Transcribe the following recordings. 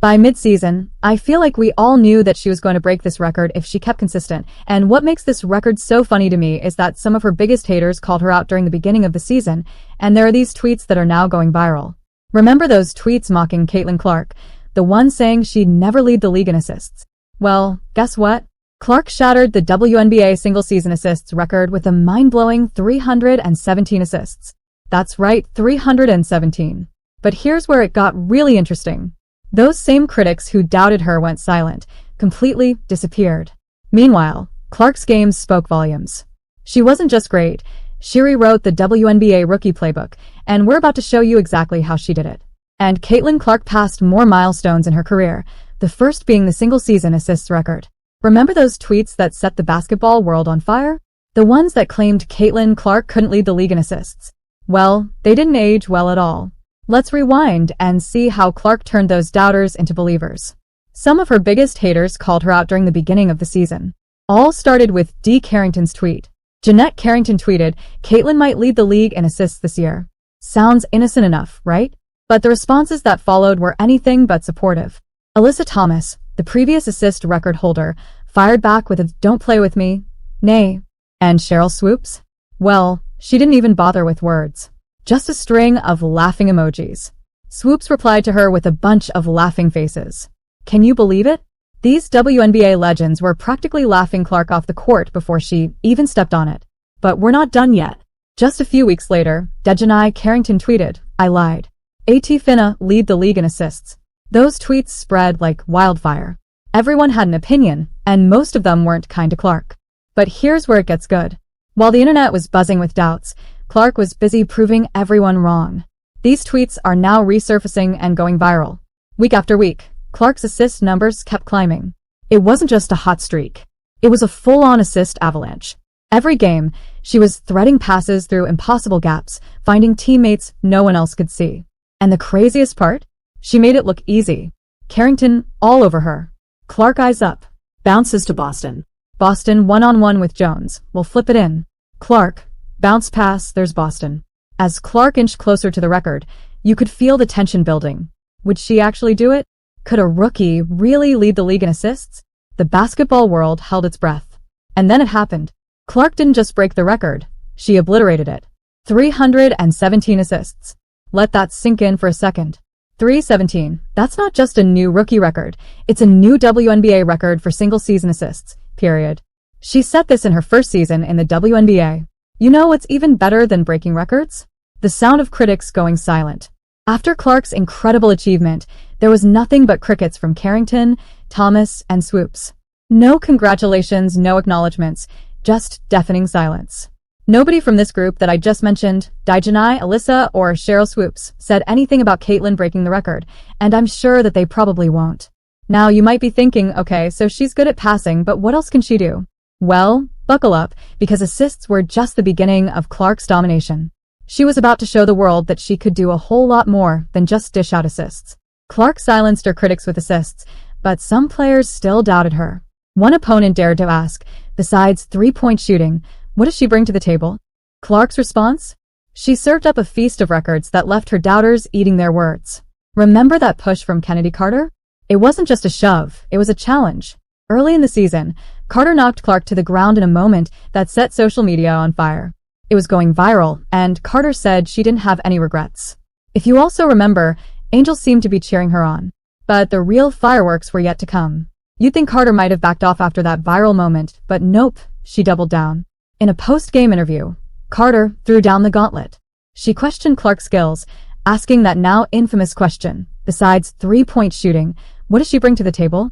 By mid-season, I feel like we all knew that she was going to break this record if she kept consistent, and what makes this record so funny to me is that some of her biggest haters called her out during the beginning of the season, and there are these tweets that are now going viral. Remember those tweets mocking Caitlin Clark, the one saying she'd never lead the league in assists? Well, guess what? Clark shattered the WNBA single-season assists record with a mind-blowing 317 assists. That's right, 317. But here's where it got really interesting. Those same critics who doubted her went silent, completely disappeared. Meanwhile, Clark's games spoke volumes. She wasn't just great, she rewrote the WNBA rookie playbook, and we're about to show you exactly how she did it. And Caitlin Clark passed more milestones in her career, the first being the single-season assists record. Remember those tweets that set the basketball world on fire? The ones that claimed Caitlin Clark couldn't lead the league in assists. Well, they didn't age well at all. Let's rewind and see how Clark turned those doubters into believers. Some of her biggest haters called her out during the beginning of the season. All started with D. Carrington's tweet. Jeanette Carrington tweeted, "Caitlin might lead the league in assists this year." Sounds innocent enough, right? But the responses that followed were anything but supportive. Alyssa Thomas, the previous assist record holder, fired back with a "don't play with me, nay." And Sheryl Swoopes? Well, she didn't even bother with words. Just a string of laughing emojis. Swoopes replied to her with a bunch of laughing faces. Can you believe it? These WNBA legends were practically laughing Clark off the court before she even stepped on it. But we're not done yet. Just a few weeks later, Dejanai Carrington tweeted, "I lied. AT finna lead the league in assists." Those tweets spread like wildfire. Everyone had an opinion, and most of them weren't kind to Clark. But here's where it gets good. While the internet was buzzing with doubts, Clark was busy proving everyone wrong. These tweets are now resurfacing and going viral. Week after week, Clark's assist numbers kept climbing. It wasn't just a hot streak. It was a full-on assist avalanche. Every game, she was threading passes through impossible gaps, finding teammates no one else could see. And the craziest part? She made it look easy. Carrington all over her. Clark eyes up. Bounces to Boston. Boston one-on-one with Jones. Will flip it in. Clark. Bounce pass, there's Boston. As Clark inched closer to the record, you could feel the tension building. Would she actually do it? Could a rookie really lead the league in assists? The basketball world held its breath. And then it happened. Clark didn't just break the record, she obliterated it. 317 assists. Let that sink in for a second. 317. That's not just a new rookie record, it's a new WNBA record for single-season assists, period. She set this in her first season in the WNBA. You know what's even better than breaking records? The sound of critics going silent. After Clark's incredible achievement, there was nothing but crickets from Carrington, Thomas, and Swoopes. No congratulations, no acknowledgements, just deafening silence. Nobody from this group that I just mentioned, Dejanai, Alyssa, or Sheryl Swoopes, said anything about Caitlin breaking the record, and I'm sure that they probably won't. Now you might be thinking, okay, so she's good at passing, but what else can she do? Well, buckle up, because assists were just the beginning of Clark's domination. She was about to show the world that she could do a whole lot more than just dish out assists. Clark silenced her critics with assists, but some players still doubted her. One opponent dared to ask, besides three-point shooting, what does she bring to the table? Clark's response? She served up a feast of records that left her doubters eating their words. Remember that push from Kennedy Carter? It wasn't just a shove, it was a challenge. Early in the season, Carter knocked Clark to the ground in a moment that set social media on fire. It was going viral, and Carter said she didn't have any regrets. If you also remember, Angel seemed to be cheering her on. But the real fireworks were yet to come. You'd think Carter might have backed off after that viral moment, but nope, she doubled down. In a post-game interview, Carter threw down the gauntlet. She questioned Clark's skills, asking that now infamous question, besides three-point shooting, what does she bring to the table?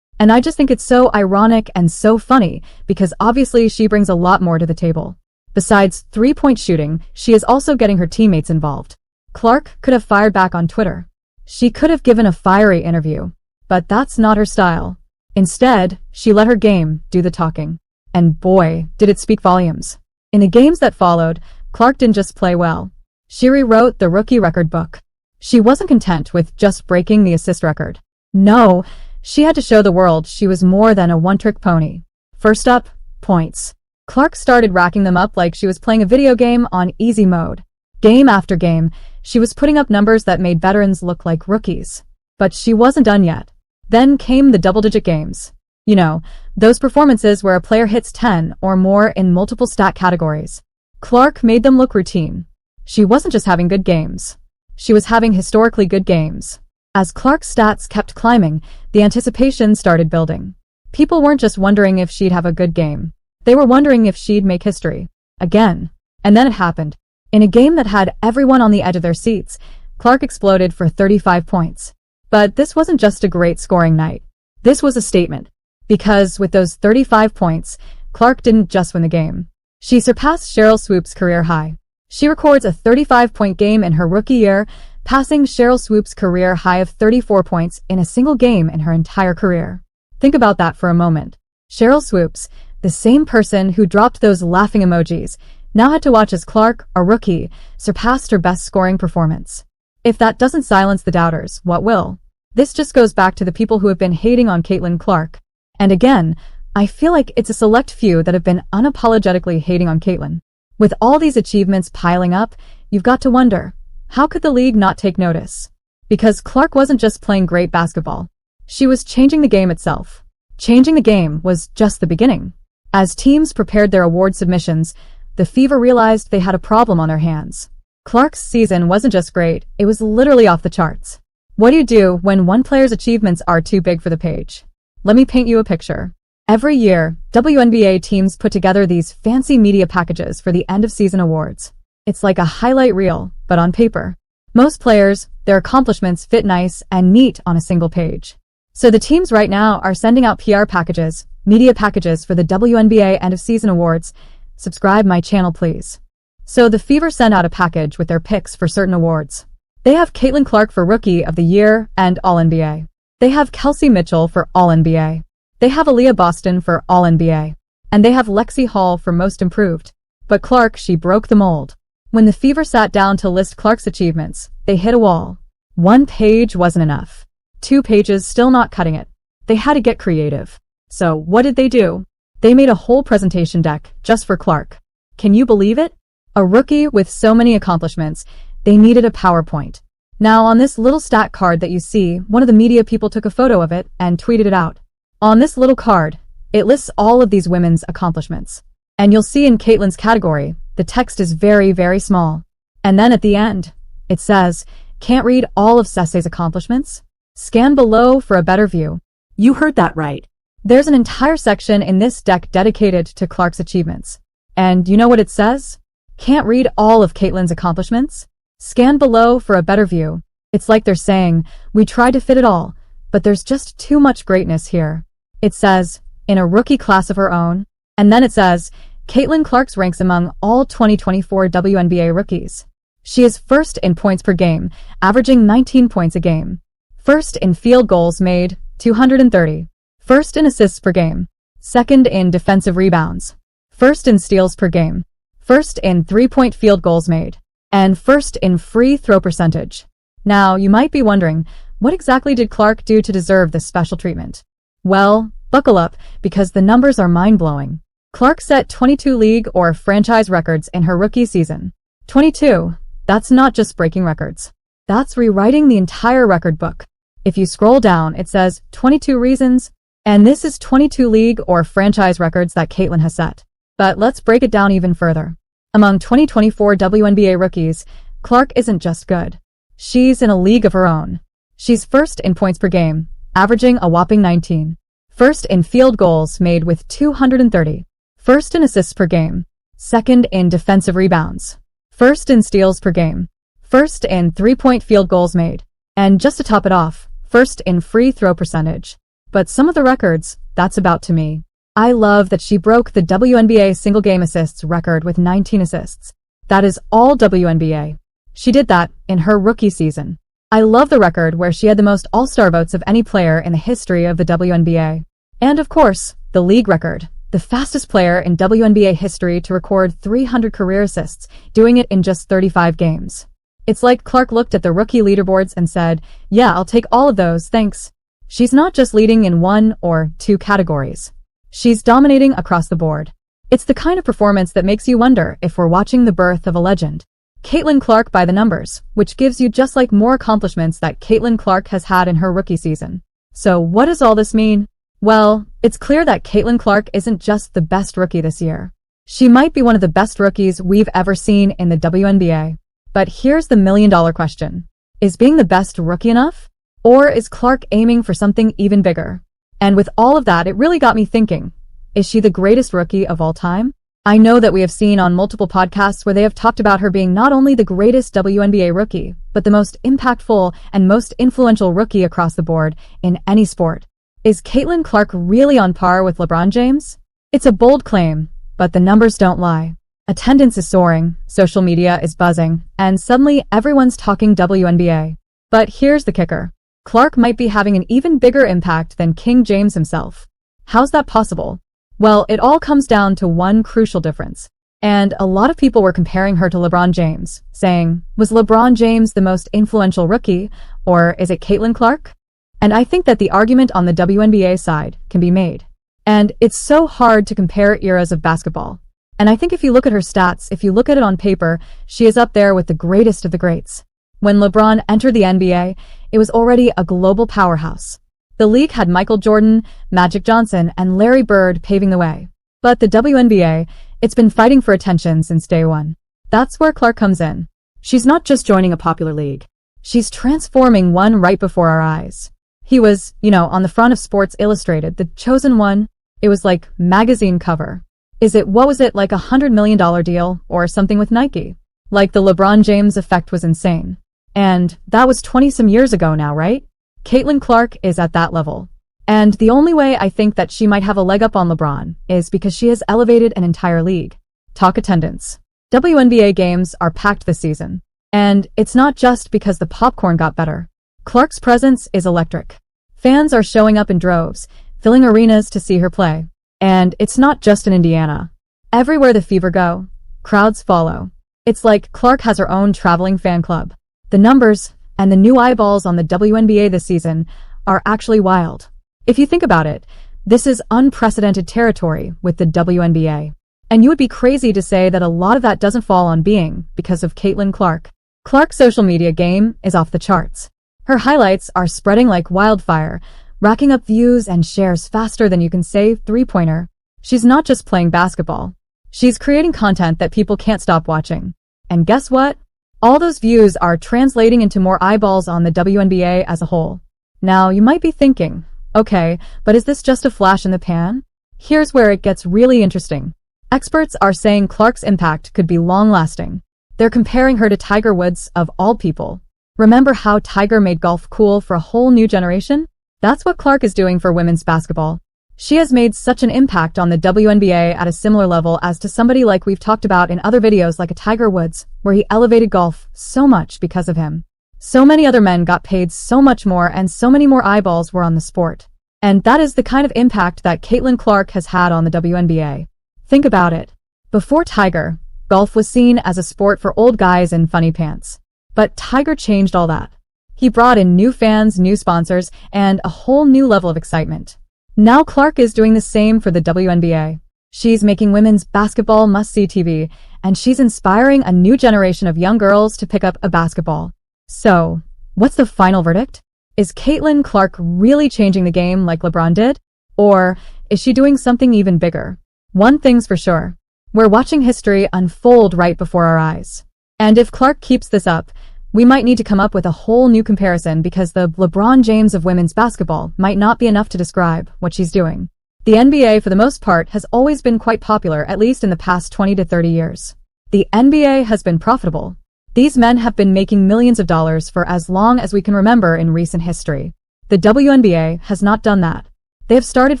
And I just think it's so ironic and so funny, because obviously she brings a lot more to the table. Besides three-point shooting, she is also getting her teammates involved. Clark could have fired back on Twitter. She could have given a fiery interview. But that's not her style. Instead, she let her game do the talking. And boy, did it speak volumes. In the games that followed, Clark didn't just play well. She rewrote the rookie record book. She wasn't content with just breaking the assist record. No, she had to show the world she was more than a one-trick pony. First up, points. Clark started racking them up like she was playing a video game on easy mode. Game after game, she was putting up numbers that made veterans look like rookies. But she wasn't done yet. Then came the double-digit games. You know, those performances where a player hits 10 or more in multiple stat categories. Clark made them look routine. She wasn't just having good games. She was having historically good games. As Clark's stats kept climbing, the anticipation started building. People weren't just wondering if she'd have a good game. They were wondering if she'd make history. Again. And then it happened. In a game that had everyone on the edge of their seats, Clark exploded for 35 points. But this wasn't just a great scoring night. This was a statement. Because with those 35 points, Clark didn't just win the game. She surpassed Sheryl Swoopes' career high. She records a 35-point game in her rookie year, passing Sheryl Swoopes' career high of 34 points in a single game in her entire career. Think about that for a moment. Sheryl Swoopes, the same person who dropped those laughing emojis, now had to watch as Clark, a rookie, surpassed her best scoring performance. If that doesn't silence the doubters, what will? This just goes back to the people who have been hating on Caitlin Clark. And again, I feel like it's a select few that have been unapologetically hating on Caitlin. With all these achievements piling up, you've got to wonder, how could the league not take notice? Because Clark wasn't just playing great basketball. She was changing the game itself. Changing the game was just the beginning. As teams prepared their award submissions, the Fever realized they had a problem on their hands. Clark's season wasn't just great, it was literally off the charts. What do you do when one player's achievements are too big for the page? Let me paint you a picture. Every year, WNBA teams put together these fancy media packages for the end-of-season awards. It's like a highlight reel, but on paper. Most players, their accomplishments fit nice and neat on a single page. So the teams right now are sending out PR packages, media packages for the WNBA end-of-season awards. Subscribe my channel, please. So the Fever sent out a package with their picks for certain awards. They have Caitlin Clark for Rookie of the Year and All-NBA. They have Kelsey Mitchell for All-NBA. They have Aaliyah Boston for All-NBA. And they have Lexi Hall for Most Improved. But Clark, she broke the mold. When the Fever sat down to list Clark's achievements, they hit a wall. One page wasn't enough. 2 pages still not cutting it. They had to get creative. So what did they do? They made a whole presentation deck just for Clark. Can you believe it? A rookie with so many accomplishments, they needed a PowerPoint. Now on this little stat card that you see, one of the media people took a photo of it and tweeted it out. On this little card, it lists all of these women's accomplishments. And you'll see in Caitlin's category, the text is very, very small. And then at the end, it says, "Can't read all of Cecce's accomplishments? Scan below for a better view." You heard that right. There's an entire section in this deck dedicated to Clark's achievements. And you know what it says? Can't read all of Caitlin's accomplishments? Scan below for a better view. It's like they're saying, we tried to fit it all, but there's just too much greatness here. It says, in a rookie class of her own, and then it says, Caitlin Clark's ranks among all 2024 WNBA rookies. She is first in points per game, averaging 19 points a game. First in field goals made, 230. First in assists per game. Second in defensive rebounds. First in steals per game. First in three-point field goals made. And first in free throw percentage. Now, you might be wondering, what exactly did Clark do to deserve this special treatment? Well, buckle up, because the numbers are mind-blowing. Clark set 22 league or franchise records in her rookie season. 22. That's not just breaking records. That's rewriting the entire record book. If you scroll down, it says 22 reasons, and this is 22 league or franchise records that Caitlin has set. But let's break it down even further. Among 2024 WNBA rookies, Clark isn't just good. She's in a league of her own. She's first in points per game, averaging a whopping 19. First in field goals made with 230. First in assists per game. Second in defensive rebounds. First in steals per game. First in three-point field goals made. And just to top it off, first in free throw percentage. But some of the records, that's about to me. I love that she broke the WNBA single game assists record with 19 assists. That is all WNBA. She did that in her rookie season. I love the record where she had the most all-star votes of any player in the history of the WNBA. And of course, the league record, the fastest player in WNBA history to record 300 career assists, doing it in just 35 games. It's like Clark looked at the rookie leaderboards and said, yeah, I'll take all of those, thanks. She's not just leading in 1 or 2 categories. She's dominating across the board. It's the kind of performance that makes you wonder if we're watching the birth of a legend. Caitlin Clark by the numbers, which gives you just like more accomplishments that Caitlin Clark has had in her rookie season. So what does all this mean? Well, it's clear that Caitlin Clark isn't just the best rookie this year. She might be one of the best rookies we've ever seen in the WNBA. But here's the million-dollar question. Is being the best rookie enough? Or is Clark aiming for something even bigger? And with all of that, it really got me thinking. Is she the greatest rookie of all time? I know that we have seen on multiple podcasts where they have talked about her being not only the greatest WNBA rookie, but the most impactful and most influential rookie across the board in any sport. Is Caitlin Clark really on par with LeBron James? It's a bold claim, but the numbers don't lie. Attendance is soaring, social media is buzzing, and suddenly everyone's talking WNBA. But here's the kicker. Clark might be having an even bigger impact than King James himself. How's that possible? Well, it all comes down to one crucial difference. And a lot of people were comparing her to LeBron James, saying, was LeBron James the most influential rookie, or is it Caitlin Clark? And I think that the argument on the WNBA side can be made. And it's so hard to compare eras of basketball. And I think if you look at her stats, if you look at it on paper, she is up there with the greatest of the greats. When LeBron entered the NBA, it was already a global powerhouse. The league had Michael Jordan, Magic Johnson, and Larry Bird paving the way. But the WNBA, it's been fighting for attention since day one. That's where Clark comes in. She's not just joining a popular league. She's transforming one right before our eyes. He was, on the front of Sports Illustrated, the chosen one. It was like magazine cover. What was it, like $100 million deal or something with Nike? Like the LeBron James effect was insane. And that was 20-some years ago now, right? Caitlin Clark is at that level. And the only way I think that she might have a leg up on LeBron is because she has elevated an entire league. Talk attendance. WNBA games are packed this season. And it's not just because the popcorn got better. Clark's presence is electric. Fans are showing up in droves, filling arenas to see her play. And it's not just in Indiana. Everywhere the Fever go, crowds follow. It's like Clark has her own traveling fan club. The numbers and the new eyeballs on the WNBA this season are actually wild. If you think about it, this is unprecedented territory with the WNBA. And you would be crazy to say that a lot of that doesn't fall on being because of Caitlin Clark. Clark's social media game is off the charts. Her highlights are spreading like wildfire, racking up views and shares faster than you can say three-pointer. She's not just playing basketball. She's creating content that people can't stop watching. And guess what? All those views are translating into more eyeballs on the WNBA as a whole. Now, you might be thinking, okay, but is this just a flash in the pan? Here's where it gets really interesting. Experts are saying Clark's impact could be long-lasting. They're comparing her to Tiger Woods of all people. Remember how Tiger made golf cool for a whole new generation? That's what Clark is doing for women's basketball. She has made such an impact on the WNBA at a similar level as to somebody like we've talked about in other videos like a Tiger Woods, where he elevated golf so much because of him. So many other men got paid so much more and so many more eyeballs were on the sport. And that is the kind of impact that Caitlin Clark has had on the WNBA. Think about it. Before Tiger, golf was seen as a sport for old guys in funny pants. But Tiger changed all that. He brought in new fans, new sponsors, and a whole new level of excitement. Now Clark is doing the same for the WNBA. She's making women's basketball must-see TV, and she's inspiring a new generation of young girls to pick up a basketball. So, what's the final verdict? Is Caitlin Clark really changing the game like LeBron did? Or is she doing something even bigger? One thing's for sure. We're watching history unfold right before our eyes. And if Clark keeps this up, we might need to come up with a whole new comparison because the LeBron James of women's basketball might not be enough to describe what she's doing. The NBA, for the most part, has always been quite popular, at least in the past 20 to 30 years. The NBA has been profitable. These men have been making millions of dollars for as long as we can remember in recent history. The WNBA has not done that. They have started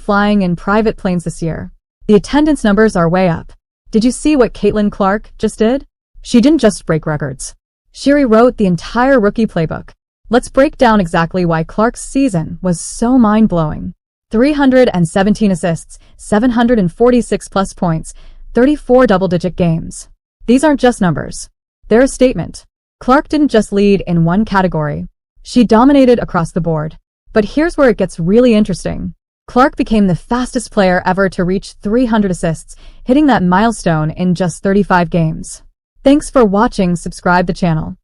flying in private planes this year. The attendance numbers are way up. Did you see what Caitlin Clark just did? She didn't just break records. She rewrote the entire rookie playbook. Let's break down exactly why Clark's season was so mind-blowing. 317 assists, 746 plus points, 34 double-digit games. These aren't just numbers. They're a statement. Clark didn't just lead in one category. She dominated across the board. But here's where it gets really interesting. Clark became the fastest player ever to reach 300 assists, hitting that milestone in just 35 games. Thanks for watching. Subscribe the channel.